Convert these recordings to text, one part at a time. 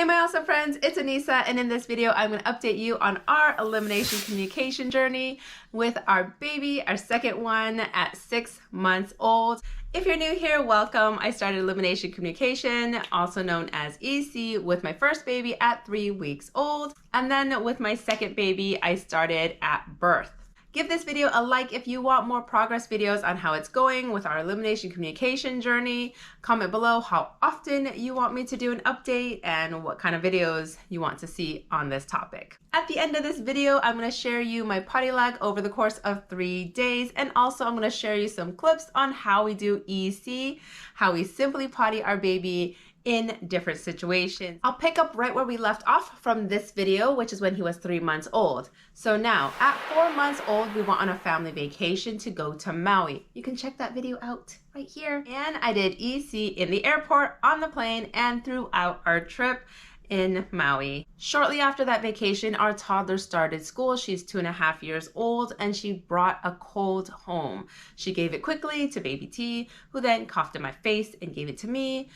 my awesome friends, it's Anissa, and in this video I'm going to update you on our elimination communication journey with our baby, our second one at 6 months old. If you're new here, welcome. I started elimination communication, also known as EC, with my first baby at 3 weeks old, and then with my second baby I started at birth. Give this video a like if you want more progress videos on how it's going with our elimination communication journey. Comment below how often you want me to do an update and what kind of videos you want to see on this topic. At the end of this video, I'm going to share you my potty lag over the course of 3 days, and also I'm going to share you some clips on how we do EC, how we simply potty our baby in different situations. I'll pick up right where we left off from this video, which is when he was 3 months old. So now at 4 months old, we went on a family vacation to go to Maui. You can check that video out right here. And I did EC in the airport, on the plane, and throughout our trip in Maui. Shortly after that vacation, our toddler started school. She's 2.5 years old, and she brought a cold home. She gave it quickly to baby T, who then coughed in my face and gave it to me,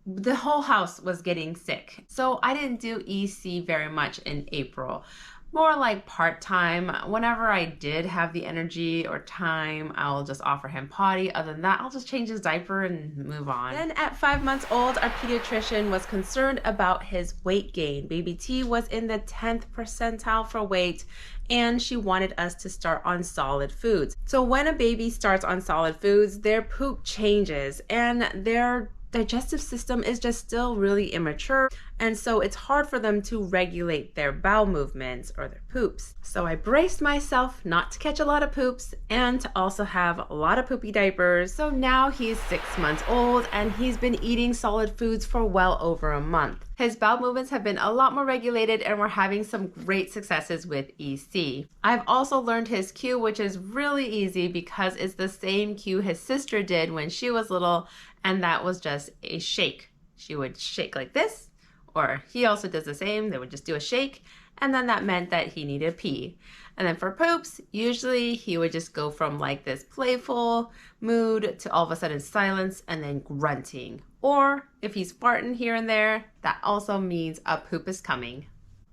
the whole house was getting sick. So I didn't do EC very much in April. More like part-time. Whenever I did have the energy or time, I'll just offer him potty. Other than that, I'll just change his diaper and move on. Then at 5 months old, our pediatrician was concerned about his weight gain. Baby T was in the 10th percentile for weight, and she wanted us to start on solid foods. So when a baby starts on solid foods, their poop changes and their digestive system is just still really immature, and so it's hard for them to regulate their bowel movements or their poops. So I braced myself not to catch a lot of poops and to also have a lot of poopy diapers. So now he's 6 months old and he's been eating solid foods for well over a month. His bowel movements have been a lot more regulated, and we're having some great successes with EC. I've also learned his cue, which is really easy because it's the same cue his sister did when she was little, and that was just a shake. She would shake like this, or he also does the same. They would just do a shake, and then that meant that he needed a pee. And then for poops, usually he would just go from like this playful mood to all of a sudden silence and then grunting. Or if he's farting here and there, that also means a poop is coming.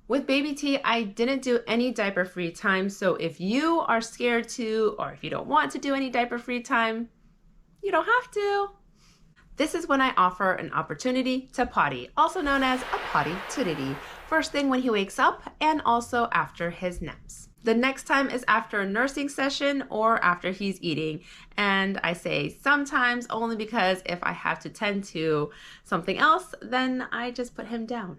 With baby T, I didn't do any diaper free time. So if you are scared to, or if you don't want to do any diaper free time, you don't have to. This is when I offer an opportunity to potty, also known as a pottytunity. First thing when he wakes up, and also after his naps. The next time is after a nursing session or after he's eating. And I say sometimes only because if I have to tend to something else, then I just put him down.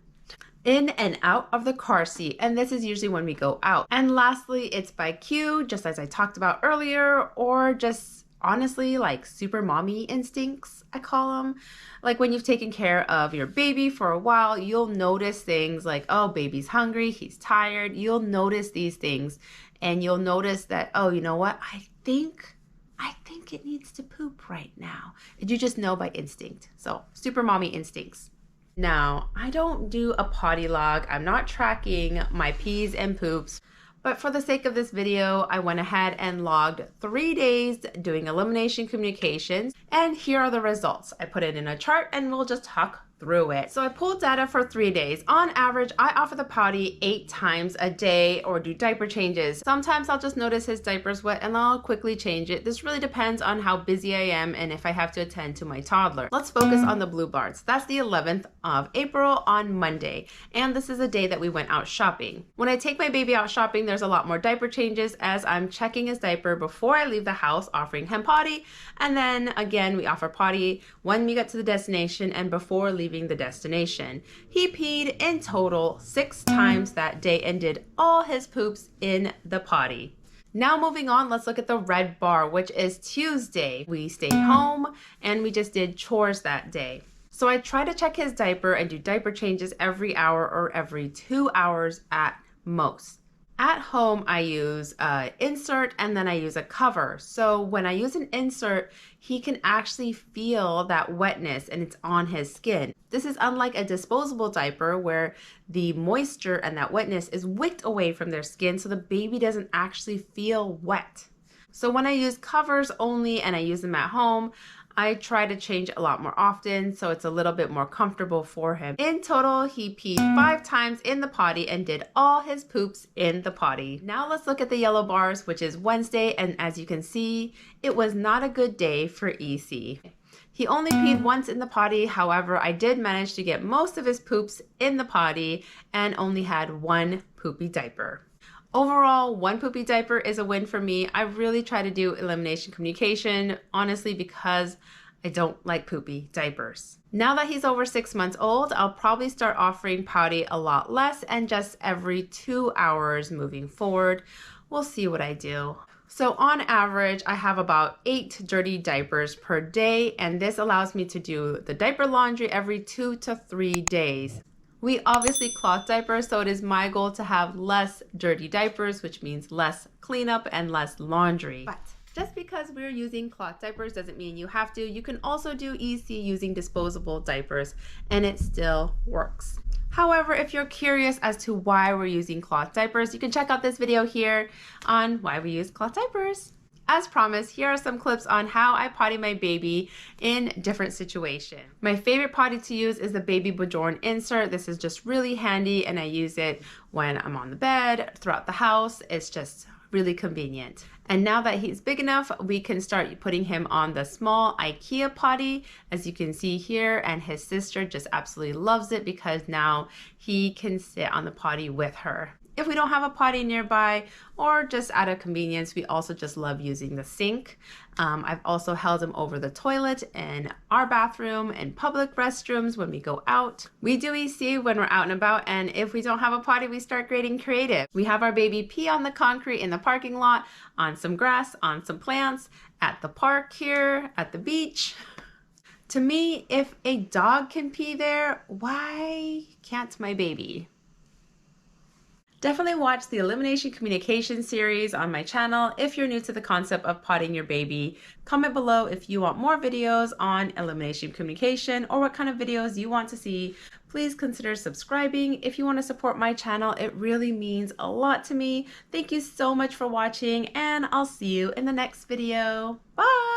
In and out of the car seat, and this is usually when we go out. And lastly, it's by cue, just as I talked about earlier, or just honestly like super mommy instincts, I call them. Like when you've taken care of your baby for a while, you'll notice things like, oh, baby's hungry, he's tired. You'll notice these things, and you'll notice that, oh, you know what? I think it needs to poop right now. And you just know by instinct. So super mommy instincts. Now, I don't do a potty log. I'm not tracking my pees and poops. But for the sake of this video, I went ahead and logged 3 days doing elimination communications, and here are the results. I put it in a chart and we'll just talk through it. So I pulled data for 3 days. On average, I offer the potty 8 times a day or do diaper changes. Sometimes I'll just notice his diaper's wet and I'll quickly change it. This really depends on how busy I am and if I have to attend to my toddler. Let's focus on the blue bars. That's the 11th of April on Monday. And this is a day that we went out shopping. When I take my baby out shopping, there's a lot more diaper changes as I'm checking his diaper before I leave the house, offering him potty. And then again, we offer potty when we get to the destination and before leaving the destination. He peed in total 6 times that day and did all his poops in the potty. Now moving on, let's look at the red bar, which is Tuesday. We stayed home and we just did chores that day. So I try to check his diaper and do diaper changes every hour or every 2 hours at most. At home, I use an insert and then I use a cover. So when I use an insert, he can actually feel that wetness and it's on his skin. This is unlike a disposable diaper where the moisture and that wetness is wicked away from their skin, so the baby doesn't actually feel wet. So when I use covers only and I use them at home, I try to change it a lot more often so it's a little bit more comfortable for him. In total, he peed 5 times in the potty and did all his poops in the potty. Now let's look at the yellow bars, which is Wednesday, and as you can see, it was not a good day for EC. He only peed once in the potty, however, I did manage to get most of his poops in the potty and only had 1 poopy diaper. Overall, 1 poopy diaper is a win for me. I really try to do elimination communication, honestly, because I don't like poopy diapers. Now that he's over 6 months old, I'll probably start offering potty a lot less and just every 2 hours moving forward. We'll see what I do. So on average, I have about 8 dirty diapers per day, and this allows me to do the diaper laundry every 2 to 3 days. We obviously cloth diapers, so it is my goal to have less dirty diapers, which means less cleanup and less laundry. But just because we're using cloth diapers doesn't mean you have to. You can also do EC using disposable diapers, and it still works. However, if you're curious as to why we're using cloth diapers, you can check out this video here on why we use cloth diapers. As promised, here are some clips on how I potty my baby in different situations. My favorite potty to use is the baby Bajorn insert. This is just really handy and I use it when I'm on the bed, throughout the house. It's just really convenient. And now that he's big enough, we can start putting him on the small IKEA potty, as you can see here, and his sister just absolutely loves it because now he can sit on the potty with her. If we don't have a potty nearby or just out of convenience, we also just love using the sink. I've also held him over the toilet in our bathroom and public restrooms when we go out. We do EC when we're out and about, and if we don't have a potty, we start getting creative. We have our baby pee on the concrete in the parking lot, on some grass, on some plants, at the park here, at the beach. To me, if a dog can pee there, why can't my baby? Definitely watch the Elimination Communication series on my channel if you're new to the concept of potting your baby. Comment below if you want more videos on Elimination Communication or what kind of videos you want to see. Please consider subscribing if you want to support my channel. It really means a lot to me. Thank you so much for watching, and I'll see you in the next video. Bye!